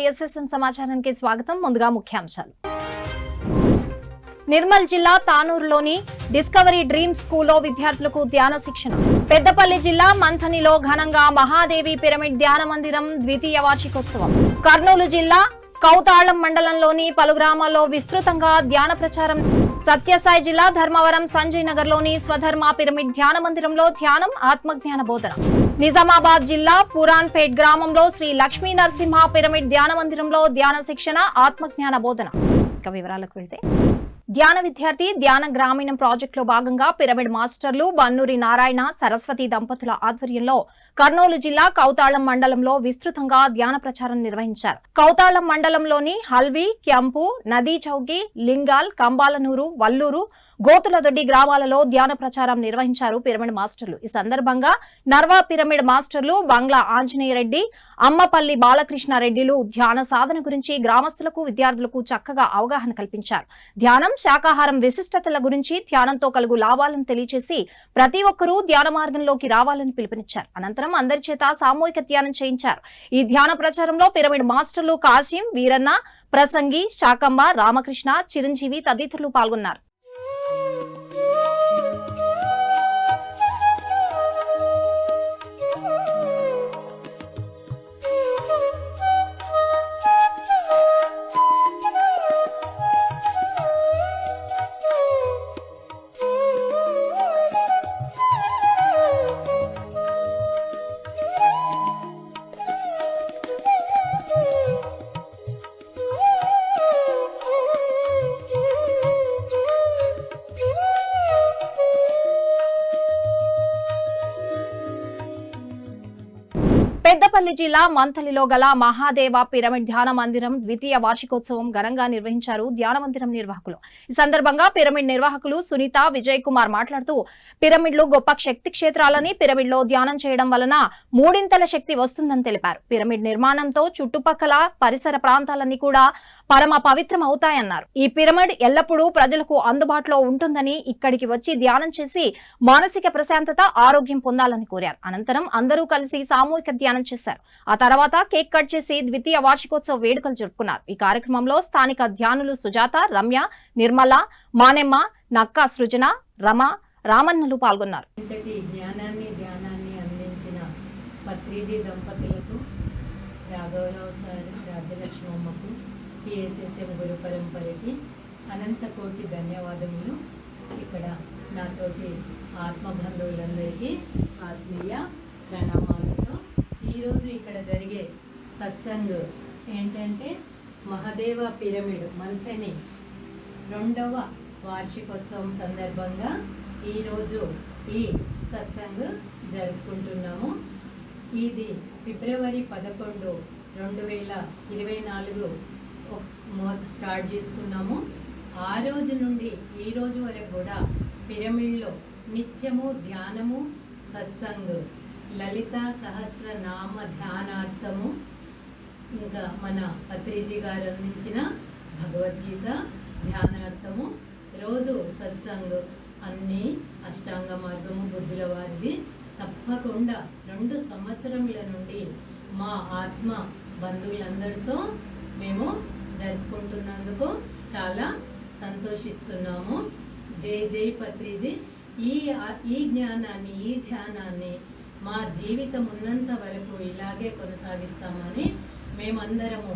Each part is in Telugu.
పిఎస్ఎస్ఎం సమాచారానికి స్వాగతం. ముందుగా ముఖ్యాంశాలు. నిర్మల్ జిల్లా తానూరులోని డిస్కవరీ డ్రీమ్ స్కూల్లో విద్యార్థులకు ధ్యాన శిక్షణ. పెద్దపల్లి జిల్లా మంథనిలో ఘనంగా మహాదేవి పిరమిడ్ ధ్యాన మందిరం ద్వితీయ వార్షికోత్సవం. కర్నూలు జిల్లా కౌతాళం మండలంలోని పలు గ్రామాల్లో విస్తృతంగా ధ్యాన ప్రచారం. సత్యసాయి జిల్లా ధర్మవరం సంజయ్ నగర్ లోని స్వధర్మ పిరమిడ్ ధ్యాన మందిరంలో ధ్యానం, ఆత్మజ్ఞాన బోధన. నిజామాబాద్ జిల్లా పురాన్పేట్ గ్రామంలో శ్రీ లక్ష్మీ నరసింహ పిరమిడ్ ధ్యాన మందిరంలో ధ్యాన శిక్షణ, ఆత్మజ్ఞాన బోధన. ఇక వివరాలకు వెళ్తే, ధ్యాన విద్యార్థి ధ్యాన గ్రామీణం ప్రాజెక్టులో భాగంగా పిరమిడ్ మాస్టర్లు బన్నూరి నారాయణ, సరస్వతి దంపతుల ఆధ్వర్యంలో కర్నూలు జిల్లా కౌతాళం మండలంలో విస్తృతంగా ధ్యాన ప్రచారం నిర్వహించారు. కౌతాళం మండలంలోని హల్వి, క్యాంపు, నదీ చౌకి, లింగాల్, కంబాలనూరు, వల్లూరు, గోతులదొడ్డి గ్రామాలలో ధ్యాన ప్రచారం నిర్వహించారు పిరమిడ్ మాస్టర్లు. ఈ సందర్భంగా నర్వా పిరమిడ్ మాస్టర్లు బంగ్లా ఆంజనేయ రెడ్డి, అమ్మపల్లి బాలకృష్ణారెడ్డిలు ధ్యాన సాధన గురించి గ్రామస్తులకు, విద్యార్థులకు చక్కగా అవగాహన కల్పించారు. ధ్యానం, శాకాహారం విశిష్టతల గురించి, ధ్యానంతో కలుగు లాభాలను తెలియజేసి ప్రతి ఒక్కరూ ధ్యాన మార్గంలోకి రావాలని పిలుపునిచ్చారు. అనంతరం అందరి చేత సామూహిక ధ్యానం చేయించారు. ఈ ధ్యాన ప్రచారంలో పిరమిడ్ మాస్టర్లు కాశీం, వీరన్న, ప్రసంగి, శాకంబ, రామకృష్ణ, చిరంజీవి తదితరులు పాల్గొన్నారు. పెద్దపల్లి జిల్లా మంథలిలో గల మహాదేవ పిరమిడ్ ధ్యాన మందిరం ద్వితీయ వార్షికోత్సవం ఘనంగా నిర్వహించారు ధ్యాన మందిరం నిర్వాహకులు. ఈ సందర్భంగా పిరమిడ్ నిర్వాహకులు సునీత, విజయ్ కుమార్ మాట్లాడుతూ, పిరమిడ్లు గొప్ప శక్తి క్షేత్రాలని, పిరమిడ్ లో ధ్యానం చేయడం వలన మూడింతల శక్తి వస్తుందని తెలిపారు. పిరమిడ్ నిర్మాణంతో చుట్టుపక్కల పరిసర ప్రాంతాలన్నీ కూడా పరమ పవిత్రం అవుతాయన్నారు. ఈ పిరమిడ్ ఎల్లప్పుడూ ప్రజలకు అందుబాటులో ఉంటుందని, ఇక్కడికి వచ్చి ధ్యానం చేసి మానసిక ప్రశాంతత, ఆరోగ్యం పొందాలని కోరారు. అనంతరం అందరూ కలిసి సామూహిక ధ్యానం చేశారు. ఆ తర్వాత కేక్ కట్ చేసి ద్వితీయ వార్షికోత్సవ వేడుకలు జరుపుకున్నారు. ఈ కార్యక్రమంలో స్థానిక ధ్యానులు సుజాత, రమ్య, నిర్మల, మానెమ్మ, నక్క సృజన, రమ, రామన్నలు పాల్గొన్నారు. ధ్యానాన్ని అందించిన పత్రిజీ దంపతులకు, రాఘవరావు సార్, రాజ్యలక్ష్మమ్మకు, పిఎస్ఎస్ఎం గురు పరంపరకి అనంత కోటి ధన్యవాదములు. ఇక్కడ నాతోటి ఆత్మబంధువులందరికీ ఆత్మీయ ప్రణామాలతో ఈరోజు ఇక్కడ జరిగే సత్సంగ్ ఏంటంటే మహాదేవ పిరమిడ్ మంథని 2వ వార్షికోత్సవం సందర్భంగా ఈరోజు ఈ సత్సంగ్ జరుపుకుంటున్నాము. ఇది ఫిబ్రవరి 11, 2024 స్టార్ట్ చేసుకున్నాము. ఆ రోజు నుండి ఈ రోజు వరకు కూడా పిరమిడ్లో నిత్యము ధ్యానము, సత్సంగ్, లలిత సహస్రనామ ధ్యానార్థము, ఇంకా మన పత్రిజీ గారు అందించిన భగవద్గీత ధ్యానార్థము, రోజు సత్సంగ్, అన్ని అష్టాంగ మార్గము బుద్ధుల వారిది తప్పకుండా 2 సంవత్సరముల నుండి మా ఆత్మ బంధువులందరితో మేము జరుపుకుంటున్నందుకు చాలా సంతోషిస్తున్నాము. జై జై పత్రిజీ. ఈ జ్ఞానాన్ని, ఈ ధ్యానాన్ని మా జీవితం ఉన్నంత వరకు ఇలాగే కొనసాగిస్తామని మేమందరము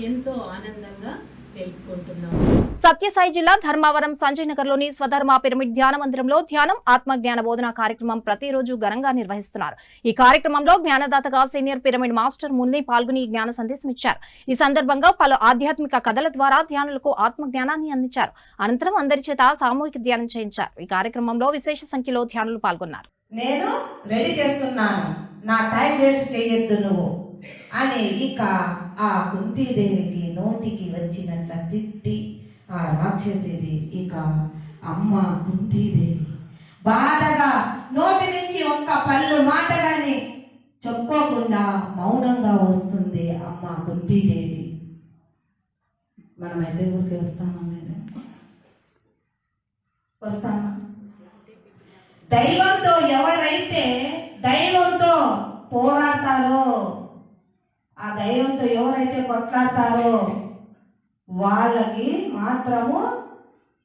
ఎంతో ఆనందంగా తెలుపుకుంటున్నాము. సత్యసాయి జిల్లా ధర్మవరం సంజయ్ నగర్ లోని స్వధర్మ పిరమిడ్ ధ్యాన మందిరంలో ధ్యానం, ఆత్మజ్ఞాన బోధన కార్యక్రమం ప్రతిరోజు ఘనంగా నిర్వహిస్తున్నారు. ఈ కార్యక్రమంలో జ్ఞానదాతగా సీనియర్ పిరమిడ్ మాస్టర్ మున్ని పాల్గొని జ్ఞాన సందేశం ఇచ్చారు. ఈ సందర్భంగా పలు ఆధ్యాత్మిక కథల ద్వారా ధ్యానులకు ఆత్మజ్ఞానాన్ని అందించారు. అనంతరం అందరి చేత సామూహిక ధ్యానం చేయించారు. ఈ కార్యక్రమంలో విశేష సంఖ్యలో ధ్యానులు పాల్గొన్నారు. నేను రెడీ చేస్తున్నాను, నా టైం వేస్ట్ చేయొద్దు నువ్వు అని ఇక ఆ కుంతీదేవికి నోటికి వచ్చినట్ల తిట్టి ఆ రాక్షసిది ఇక అమ్మ కుంతీదేవి బాధగా నోటి నుంచి ఒక్క పళ్ళు మాట గాని చెప్పుకోకుండా మౌనంగా వస్తుంది అమ్మ కుంతీదేవి. మనమైతే ఊరికి వస్తామా? దైవంతో ఎవరైతే దైవంతో పోరాడతారో ఆ దైవంతో ఎవరైతే కొట్లాడతారో వాళ్ళకి మాత్రము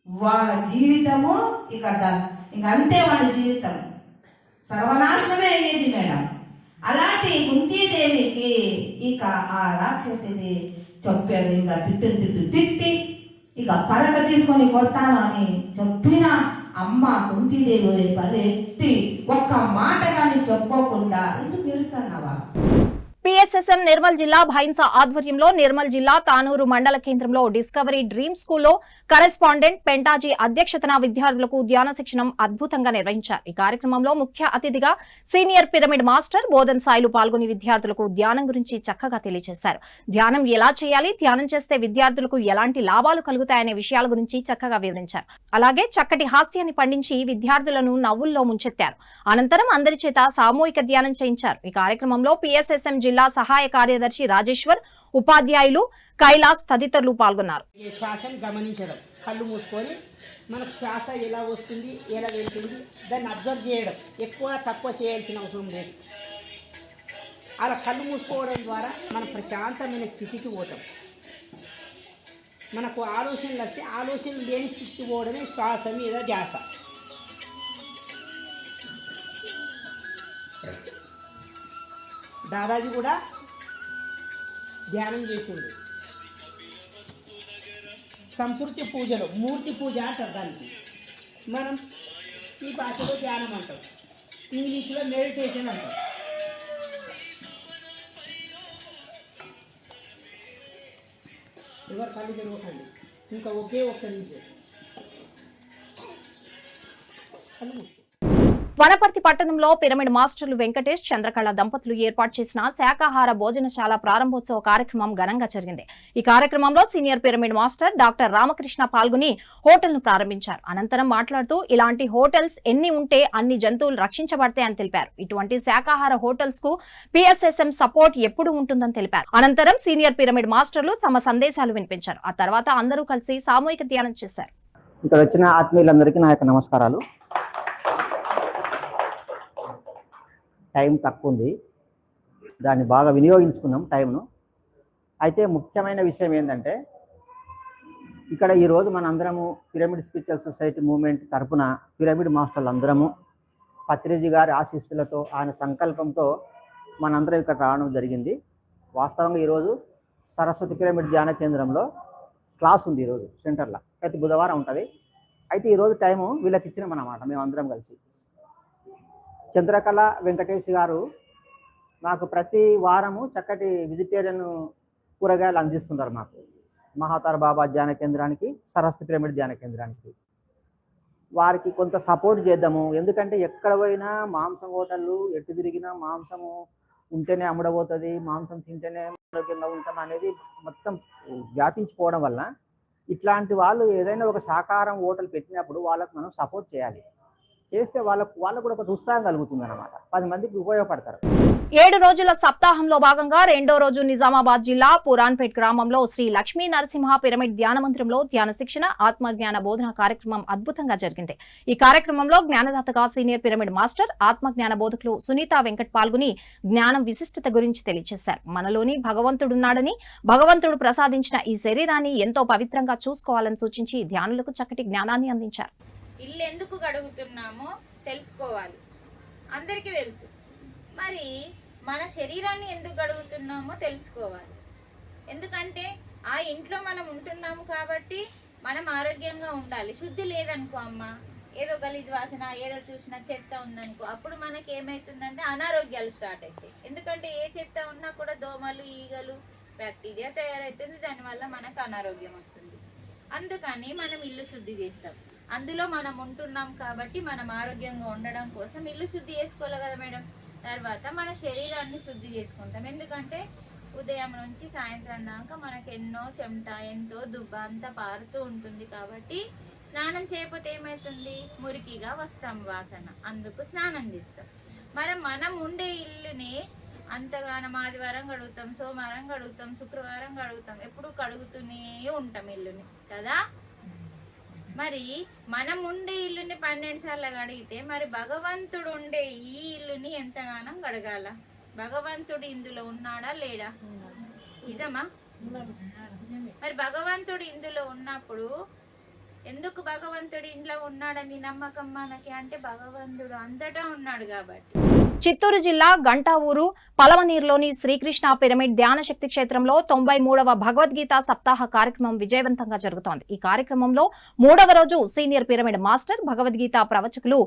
వాళ్ళ జీవితము ఇక అంతే వాళ్ళ జీవితం సర్వనాశనమే అయ్యేది మేడం. అలాంటి కుంతీదేవికి ఇక ఆ రాక్షసిది చెప్పాడు, ఇంకా తిట్టి ఇక పరక తీసుకొని కొడతాను అని చెప్పిన అమ్మ కుంతీదేవి పరెత్తి ఒక్క మాట కానీ చెప్పుకోకుండా ఎందుకు గెలుస్తున్నావా? పిఎస్ఎస్ఎం నిర్మల్ జిల్లా భైన్స ఆధ్వర్యంలో నిర్మల్ జిల్లా తానూరు మండల కేంద్రంలో డిస్కవరీ డ్రీమ్ స్కూల్లో కరెస్పాండెంట్ పెంటాజీ అధ్యక్షతన విద్యార్థులకు ధ్యాన శిక్షణం అద్భుతంగా నిర్వహించారు. ఈ కార్యక్రమంలో ముఖ్య అతిథిగా senior pyramid master Bodhan Sailu పాల్గొని విద్యార్థులకు ధ్యానం గురించి చక్కగా తెలియజేశారు. ధ్యానం ఎలా చేయాలి, ధ్యానం చేస్తే విద్యార్థులకు ఎలాంటి లాభాలు కలుగుతాయనే విషయాల గురించి చక్కగా వివరించారు. అలాగే చక్కటి హాస్యాన్ని పండించి విద్యార్థులను నవ్వుల్లో ముంచెత్తారు. అనంతరం అందరి చేత సామూహిక ధ్యానం చేయించారు. ఈ కార్యక్రమంలో పిఎస్ఎస్ఎం జిల్లా సహాయ కార్యదర్శి రాజేశ్వర్, ఉపాధ్యాయులు కైలాస్ తదితరులు పాల్గొన్నారు. శ్వాసను గమనించడం, కళ్ళు మూసుకొని మనకు శ్వాస ఎలా వస్తుంది, ఎలా వెళ్తుంది దాన్ని అబ్జర్వ్ చేయడం, ఎక్కువ తక్కువ చేయాల్సిన అవసరం లేదు. అలా కళ్ళు మూసుకోవడం ద్వారా మనం ప్రశాంతమైన స్థితికి పోతాం. మనకు ఆలోచనలు వస్తే ఆలోచనలు లేని స్థితికి పోవడమే శ్వాస మీద ధ్యాస. దాదాజీ కూడా ధ్యానం చేసిండు. సంస్కృతి పూజలో మూర్తి పూజ అంటారు దానికి. మనం ఈ భాషలో ధ్యానం అంటాం, ఇంగ్లీష్లో మెడిటేషన్ అంటాం. ఎవరు కళ్ళు తెరవకండి, ఇంకా ఒకే ఒక్క నిమిషం కళ్ళు మూసుకో. వనపర్తి పట్టణంలో పిరమిడ్ మాస్టర్లు వెంకటేష్, చంద్రకళ దంపతులు ఏర్పాటు చేసిన శాకాహార భోజనశాల ప్రారంభోత్సవ కార్యక్రమం ఘనంగా జరిగింది. ఈ కార్యక్రమంలో senior pyramid master doctor Ramakrishna పాల్గొని హోటల్ ను ప్రారంభించారు. అనంతరం మాట్లాడుతూ ఇలాంటి హోటల్స్ ఎన్ని ఉంటే అన్ని జంతువులు రక్షించబడతాయని తెలిపారు. ఇటువంటి శాకాహార హోటల్స్ కు పిఎస్ఎస్ఎం సపోర్ట్ ఎప్పుడు ఉంటుందని తెలిపారు. అనంతరం సీనియర్ పిరమిడ్ మాస్టర్లు తమ సందేశాలు వినిపించారు. ఆ తర్వాత అందరూ కలిసి సామూహిక ధ్యానం చేశారు. ఇక్కడ వచ్చిన ఆత్మీయులందరికీ నా యొక్క నమస్కారాలు. టైం తక్కువ ఉంది, దాన్ని బాగా వినియోగించుకున్నాం టైంను. అయితే ముఖ్యమైన విషయం ఏంటంటే ఇక్కడ ఈరోజు మనందరము పిరమిడ్ స్పిరిచువల్ సొసైటీ మూవ్మెంట్ తరఫున పిరమిడ్ మాస్టర్లు అందరము పత్రిజీ గారి ఆశీస్సులతో ఆయన సంకల్పంతో మనందరం ఇక్కడ రావడం జరిగింది. వాస్తవంగా ఈరోజు సరస్వతి పిరమిడ్ ధ్యాన కేంద్రంలో క్లాస్ ఉంది. ఈరోజు సెంటర్లో ప్రతి బుధవారం ఉంటుంది. అయితే ఈరోజు టైము వీళ్ళకి ఇచ్చినామన్నమాట. మేమందరం కలిసి చంద్రకళ వెంకటేష్ గారు మాకు ప్రతి వారము చక్కటి వెజిటేరియన్ కూరగాయలు అందిస్తున్నారు మాకు, మహాతార్ బాబా ధ్యాన కేంద్రానికి, సరస్వతి పిరమిడ్ ధ్యాన కేంద్రానికి. వారికి కొంత సపోర్ట్ చేద్దాము. ఎందుకంటే ఎక్కడ పోయినా మాంసం హోటళ్ళు, ఎటు తిరిగినా మాంసము ఉంటేనే అమ్ముడబోతుంది, మాంసం తింటేనే ఆరోగ్యంగా ఉంటాం అనేది మొత్తం వ్యాపించిపోవడం వల్ల ఇట్లాంటి వాళ్ళు ఏదైనా ఒక శాకాహారం హోటల్ పెట్టినప్పుడు వాళ్ళకు మనం సపోర్ట్ చేయాలి. చేస్తే వాళ్ళకు కూడా ఒక ఉత్సాహం కలుగుతుంది అన్నమాట. 10 మందికి ఉపయోగపడతారు. 7 రోజుల సప్తాహంలో భాగంగా రెండో రోజు నిజామాబాద్ జిల్లా పురాన్పేట్ గ్రామంలో శ్రీ లక్ష్మీ నరసింహ పిరమిడ్ ధ్యాన మందిరంలో ధ్యాన శిక్షణ, ఆత్మజ్ఞాన బోధన కార్యక్రమం అద్భుతంగా జరిగింది. ఈ కార్యక్రమంలో జ్ఞానదాతగా సీనియర్ పిరమిడ్ మాస్టర్, ఆత్మజ్ఞాన బోధకులు సునీత వెంకట్ పాల్గొని జ్ఞానం విశిష్టత గురించి తెలియజేశారు. మనలోని భగవంతుడున్నాడని, భగవంతుడు ప్రసాదించిన ఈ శరీరాన్ని ఎంతో పవిత్రంగా చూసుకోవాలని సూచించి ధ్యానులకు చక్కటి జ్ఞానాన్ని అందించారు. ఇల్లు ఎందుకు గడుగుతున్నామో తెలుసుకోవాలి, అందరికీ తెలుసు. మరి మన శరీరాన్ని ఎందుకు గడుగుతున్నామో తెలుసుకోవాలి. ఎందుకంటే ఆ ఇంట్లో మనం ఉంటున్నాము కాబట్టి మనం ఆరోగ్యంగా ఉండాలి. శుద్ధి లేదనుకో అమ్మ, ఏదో గలీజ్ వాసన, ఏదో చూసినా చెత్త ఉందనుకో, అప్పుడు మనకి ఏమవుతుందంటే అనారోగ్యాలు స్టార్ట్ అవుతాయి. ఎందుకంటే ఏ చెత్త ఉన్నా కూడా దోమలు, ఈగలు, బ్యాక్టీరియా తయారవుతుంది, దానివల్ల మనకు అనారోగ్యం వస్తుంది. అందుకని మనం ఇల్లు శుద్ధి చేస్తాం. అందులో మనం ఉంటున్నాం కాబట్టి మనం ఆరోగ్యంగా ఉండడం కోసం ఇల్లు శుద్ధి చేసుకోవాలి కదా మేడం. తర్వాత మన శరీరాన్ని శుద్ధి చేసుకుంటాం. ఎందుకంటే ఉదయం నుంచి సాయంత్రం దాకా మనకు ఎన్నో చెమట, ఎంతో దుబ్బ అంతా పారుతూ ఉంటుంది. కాబట్టి స్నానం చేయకపోతే ఏమవుతుంది, మురికిగా వస్తాం వాసన, అందుకు స్నానం చేస్తాం. మరి మనం ఉండే ఇల్లుని అంతగానం ఆదివారం కడుగుతాం, సోమవారం కడుగుతాం, శుక్రవారం కడుగుతాం, ఎప్పుడు కడుగుతూనే ఉంటాం ఇల్లుని కదా. మరి మనం ఉండే ఇల్లుని 12 సార్లు కడిగితే మరి భగవంతుడు ఉండే ఈ ఇల్లుని ఎంతగానం కడగాల? భగవంతుడు ఇందులో ఉన్నాడా లేడా? నిజమా? మరి భగవంతుడు ఇందులో ఉన్నప్పుడు ఎందుకు భగవంతుడు ఇంట్లో ఉన్నాడని నమ్మకం మనకి అంటే భగవంతుడు అంతటా ఉన్నాడు కాబట్టి. చిత్తూరు జిల్లా గంటావూరు పలమనీరులోని శ్రీకృష్ణ పిరమిడ్ ధ్యాన శక్తి క్షేత్రంలో 93వ భగవద్గీత సప్తాహ కార్యక్రమం విజయవంతంగా జరుగుతోంది. ఈ కార్యక్రమంలో 3వ రోజు సీనియర్ పిరమిడ్ మాస్టర్ భగవద్గీత ప్రవచకులు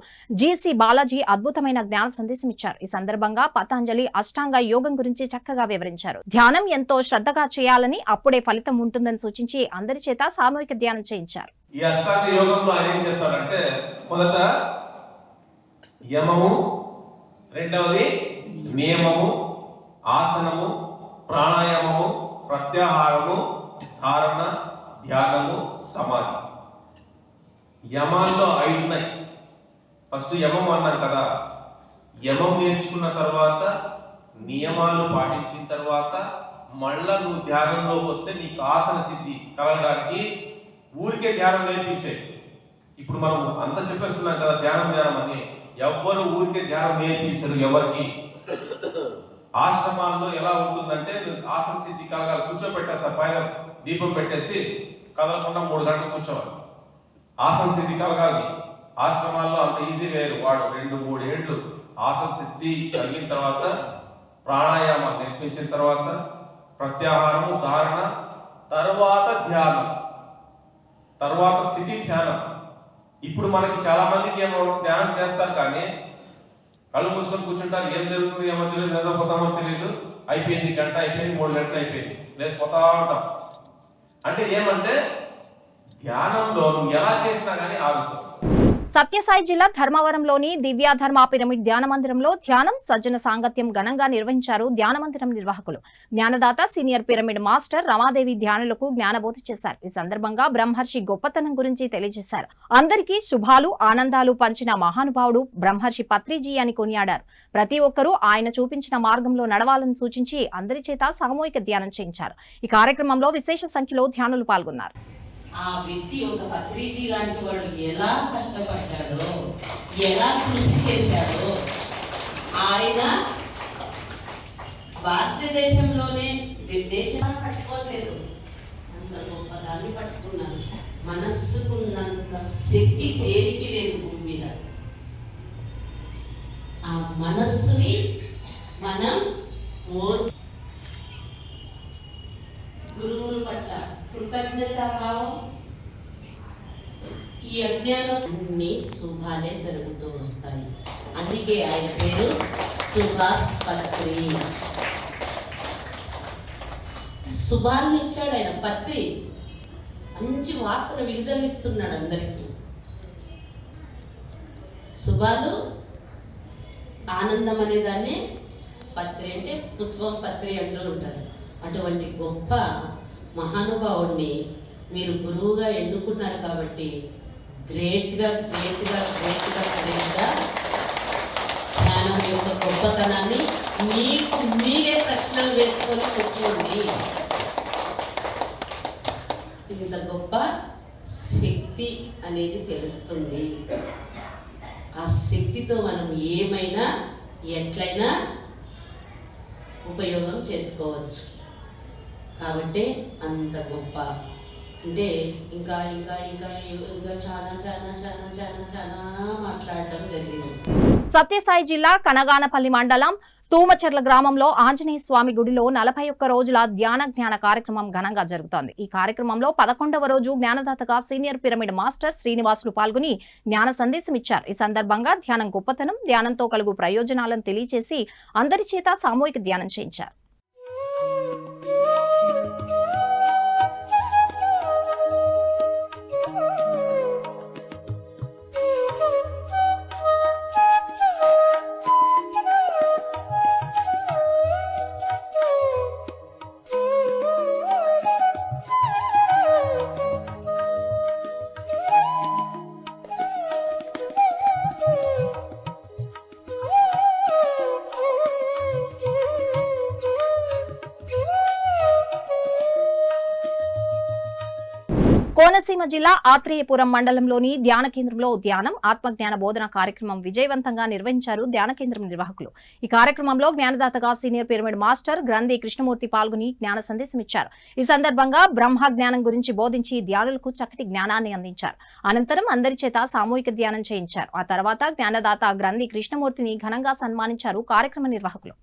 జీసీ బాలాజీ అద్భుతమైన జ్ఞాన సందేశం ఇచ్చారు. ఈ సందర్భంగా పతంజలి అష్టాంగ యోగం గురించి చక్కగా వివరించారు. ధ్యానం ఎంతో శ్రద్ధగా చేయాలని, అప్పుడే ఫలితం ఉంటుందని సూచించి అందరి చేత సామూహిక ధ్యానం చేయించారు. ఈ అష్టాంగ యోగంలో ఆయన ఏం చెప్తాడంటే, మొదట యమము, రెండవది నియమము, ఆసనము, ప్రాణాయామము, ప్రత్యాహారము, ధారణ, ధ్యానము, సమాధి. యమాల్లో 5 ఉన్నాయి. ఫస్ట్ యమం అన్నాం కదా, యమం నేర్చుకున్న తర్వాత నియమాలు పాటించిన తర్వాత మళ్ళా నువ్వు ధ్యానంలోకి వస్తే నీకు ఆసన సిద్ధి కలగడానికి ఊరికే ధ్యానం నేర్పించే. ఇప్పుడు మనం అంత చెప్పేస్తున్నాం కదా ధ్యానం అని, ఎవ్వరు ఊరికే ధ్యానం నేర్పించరు ఎవరికి. ఆశ్రమాల్లో ఎలా ఉంటుందంటే ఆసన సిద్ధి కలగాలి, కూర్చోబెట్టేస్తారు పైన దీపం పెట్టేసి కదలకుండా 3 గంటలు కూర్చోవాలి. ఆసన సిద్ధి కలగాలి. ఆశ్రమాల్లో అంత ఈజీ వేరు. వాడు 2-3 ఏళ్ళు ఆసన సిద్ధి కలిగిన తర్వాత ప్రాణాయామం నేర్పించిన తర్వాత ప్రత్యాహారము, ధారణ, తర్వాత ధ్యానం, తర్వాత స్థితి ధ్యానం. ఇప్పుడు మనకి చాలా మందికి ఏమో ధ్యానం చేస్తారు కానీ కళ్ళు మూసుకొని కూర్చుంటారు, ఏం జరుగుతుంది ఏమో తెలియదు, నిద్రపోతామో తెలియదు, అయిపోయింది గంట, అయిపోయింది 3 గంటలు అయిపోయింది, లేచిపోతా ఉంటాం. అంటే ఏమంటే ధ్యానంలో నువ్వు ఎలా చేసినా కానీ ఆరోగ్యం. సత్యసాయి జిల్లా ధర్మవరంలోని దివ్యాధర్మ పిరమిడ్ ధ్యాన మందిరంలో ధ్యానం, సజ్జన సాంగత్యం ఘనంగా నిర్వహించారు ధ్యాన మందిరం నిర్వాహకులు. జ్ఞానదాత సీనియర్ పిరమిడ్ మాస్టర్ రమాదేవి ధ్యానులకు జ్ఞానబోధ చేశారు. ఈ సందర్భంగా బ్రహ్మర్షి గొప్పతనం గురించి తెలియజేశారు. అందరికీ శుభాలు, ఆనందాలు పంచిన మహానుభావుడు బ్రహ్మర్షి పత్రిజీ అని కొనియాడారు. ప్రతి ఒక్కరూ ఆయన చూపించిన మార్గంలో నడవాలని సూచించి అందరి చేత సామూహిక ధ్యానం చేయించారు. ఈ కార్యక్రమంలో విశేష సంఖ్యలో ధ్యానులు పాల్గొన్నారు. ఆ వ్యక్తి ఒక పత్రిజీ లాంటి వాడు ఎలా కష్టపడ్డాడో, ఎలా కృషి చేశాడో, ఆయన భారతదేశంలోనే దేశాన్ని పట్టుకోలేదు, అంత గొప్పదాన్ని పట్టుకున్నాను. మనస్సుకున్నంత శక్తి దేనికి లేదు భూమి మీద. ఆ మనస్సుని మనం గురువుల పట్ల కృతజ్ఞతా భావం, ఈ అజ్ఞానం అన్ని శుభాలే జరుగుతూ వస్తాయి. అందుకే ఆయన పేరు సుభాష్ పత్రి. శుభాన్ని ఇచ్చాడు ఆయన. పత్రి మంచి వాసన విడుదలిస్తున్నాడు అందరికీ. శుభాలు, ఆనందం అనేదాన్ని పత్రి అంటే పుష్పం పత్రి అంటూ ఉంటారు. అటువంటి గొప్ప మహానుభావుడిని మీరు గురువుగా ఎన్నుకున్నారు కాబట్టి గ్రేట్గా ధ్యానం యొక్క గొప్పతనాన్ని మీకు మీరే ప్రశ్నలు వేసుకొని కూర్చోండి. ఇంత గొప్ప శక్తి అనేది తెలుస్తుంది. ఆ శక్తితో మనం ఏమైనా ఎట్లయినా ఉపయోగం చేసుకోవచ్చు. కాబట్టి అంత గొప్ప అంటే ఇంకా ఇంకా ఇంకా ఇంకా చాలా చాలా చాలా చాలా చాలా మాట్లాడటం జరిగింది. సత్యసాయి జిల్లా కనగానపల్లి మండలం తూమచెర్ల గ్రామంలో ఆంజనేయ స్వామి గుడిలో 41 రోజుల ధ్యాన జ్ఞాన కార్యక్రమం ఘనంగా జరుగుతోంది. ఈ కార్యక్రమంలో 11వ రోజు జ్ఞానదాతగా సీనియర్ పిరమిడ్ మాస్టర్ శ్రీనివాసులు పాల్గొని జ్ఞాన సందేశం ఇచ్చారు. ఈ సందర్భంగా ధ్యానం గొప్పతనం, ధ్యానంతో కలుగు ప్రయోజనాలను తెలియజేసి అందరి చేత సామూహిక ధ్యానం చేయించారు. కోనసీమ జిల్లా ఆత్రేయపురం మండలంలోని ధ్యాన కేంద్రంలో ధ్యానం ఆత్మజ్ఞాన బోధన కార్యక్రమం విజయవంతంగా నిర్వహించారు ధ్యాన కేంద్రం నిర్వాహకులు. ఈ కార్యక్రమంలో జ్ఞానదాతగా సీనియర్ పిరమిడ్ మాస్టర్ గ్రంథి కృష్ణమూర్తి పాల్గొని జ్ఞాన సందేశం ఇచ్చారు. ఈ సందర్భంగా బ్రహ్మ జ్ఞానం గురించి బోధించి ధ్యానులకు చక్కటి జ్ఞానాన్ని అందించారు. అనంతరం అందరి చేత సామూహిక ధ్యానం చేయించారు. ఆ తర్వాత జ్ఞానదాత గ్రంథి కృష్ణమూర్తిని ఘనంగా సన్మానించారు కార్యక్రమ నిర్వాహకులు.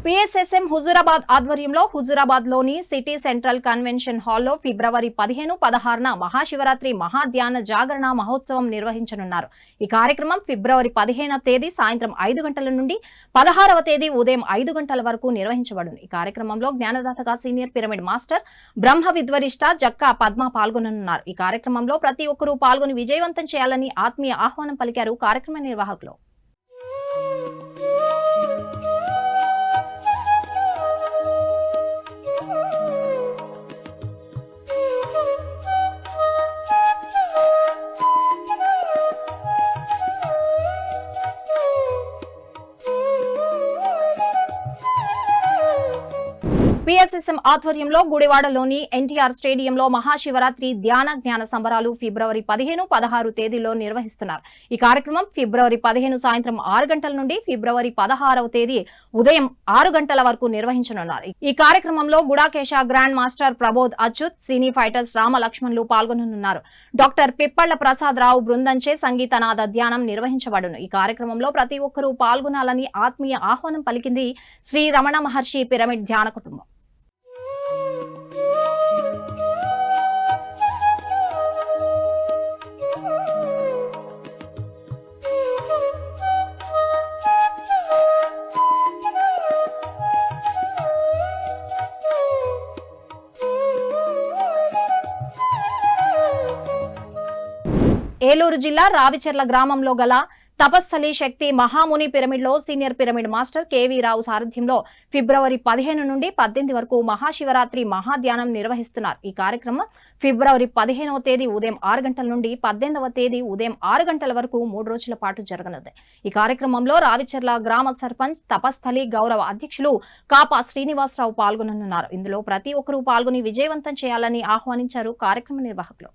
PSSM హుజూరాబాద్ ఆధ్వర్యంలో హుజూరాబాద్ లోని సిటీ సెంట్రల్ కన్వెన్షన్ హాల్లో ఫిబ్రవరి 15-16న మహాశివరాత్రి మహాధ్యాన జాగరణ మహోత్సవం నిర్వహించనున్నారు. ఈ కార్యక్రమం ఫిబ్రవరి 15వ తేదీ సాయంత్రం 5 గంటల నుండి 16వ తేదీ ఉదయం 5 గంటల వరకు నిర్వహించబడును. ఈ కార్యక్రమంలో జ్ఞానదాతగా సీనియర్ పిరమిడ్ మాస్టర్ బ్రహ్మ విద్వరిష్ట జక్కా పద్మ పాల్గొననున్నారు. ఈ కార్యక్రమంలో ప్రతి ఒక్కరూ పాల్గొని విజయవంతం చేయాలని ఆత్మీయ ఆహ్వానం పలికారు కార్యక్రమ నిర్వాహకులు. PSSM ఆధ్వర్యంలో గుడివాడలోని ఎన్టీఆర్ స్టేడియంలో మహాశివరాత్రి ధ్యాన జ్ఞాన సంబరాలు ఫిబ్రవరి 15-16 తేదీలో నిర్వహిస్తున్నారు. ఈ కార్యక్రమం ఫిబ్రవరి 15 సాయంత్రం 6 గంటల నుండి ఫిబ్రవరి 16వ తేదీ ఉదయం 6 గంటల వరకు నిర్వహించనున్నారు. ఈ కార్యక్రమంలో గుడాకేశ గ్రాండ్ మాస్టర్ ప్రబోధ్ అచ్యుత్, సినీ ఫైటర్స్ రామ లక్ష్మణులు పాల్గొననున్నారు. డాక్టర్ పిప్పళ్ల ప్రసాద్ రావు బృందంచే సంగీతనాద ధ్యానం నిర్వహించబడును. ఈ కార్యక్రమంలో ప్రతి ఒక్కరూ పాల్గొనాలని ఆత్మీయ ఆహ్వానం పలికింది శ్రీ రమణ మహర్షి పిరమిడ్ ధ్యాన కుటుంబం. ఏలూరు జిల్లా రావిచెర్ల గ్రామంలో గల తపస్థలి శక్తి మహాముని పిరమిడ్లో సీనియర్ పిరమిడ్ మాస్టర్ కేవీ రావు సారథ్యంలో ఫిబ్రవరి 15 నుండి 18 వరకు మహాశివరాత్రి మహాధ్యానం నిర్వహిస్తున్నారు. ఈ కార్యక్రమం ఫిబ్రవరి 15వ తేదీ ఉదయం 6 గంటల నుండి 18వ తేదీ ఉదయం 6 గంటల వరకు 3 రోజుల పాటు జరగనుంది. ఈ కార్యక్రమంలో రావిచెర్ల గ్రామ సర్పంచ్ తపస్థలి గౌరవ అధ్యక్షులు కాపా శ్రీనివాసరావు పాల్గొననున్నారు. ఇందులో ప్రతి ఒక్కరూ పాల్గొని విజయవంతం చేయాలని ఆహ్వానించారు కార్యక్రమ నిర్వాహకులు.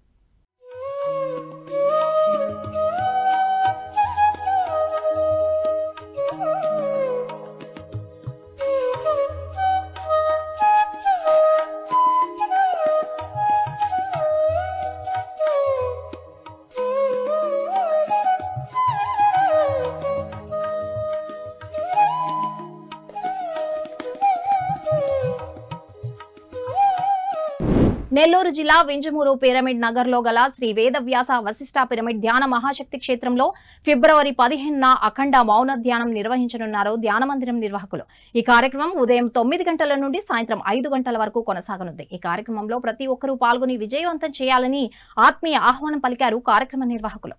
నెల్లూరు జిల్లా వింజమూరు పిరమిడ్ నగర్ లో గల శ్రీ వేదవ్యాస వశిష్ఠ పిరమిడ్ ధ్యాన మహాశక్తి క్షేత్రంలో ఫిబ్రవరి 15న అఖండ మౌన ధ్యానం నిర్వహించనున్నారు ధ్యాన మందిరం నిర్వాహకులు. ఈ కార్యక్రమం ఉదయం 9 గంటల నుండి సాయంత్రం 5 గంటల వరకు కొనసాగనుంది. ఈ కార్యక్రమంలో ప్రతి ఒక్కరూ పాల్గొని విజయవంతం చేయాలని ఆత్మీయ ఆహ్వానం పలికారు కార్యక్రమ నిర్వాహకులు.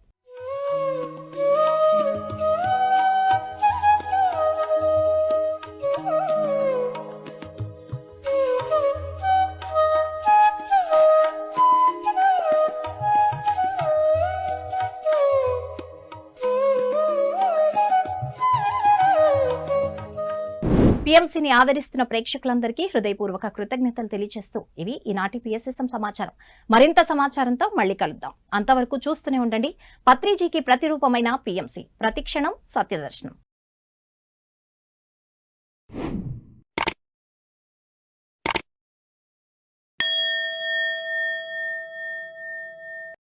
PMCని ఆదరిస్తున్న ప్రేక్షకులందరికీ హృదయపూర్వక కృతజ్ఞతలు తెలియజేస్తూ ఇవి ఈనాటి PSSM సమాచారం. మరింత సమాచారంతో మళ్ళీ కలుద్దాం. అంతవరకు చూస్తూనే ఉండండి పత్రిజీకి ప్రతిరూపమైన PMC, ప్రతిక్షణం సత్యదర్శనం.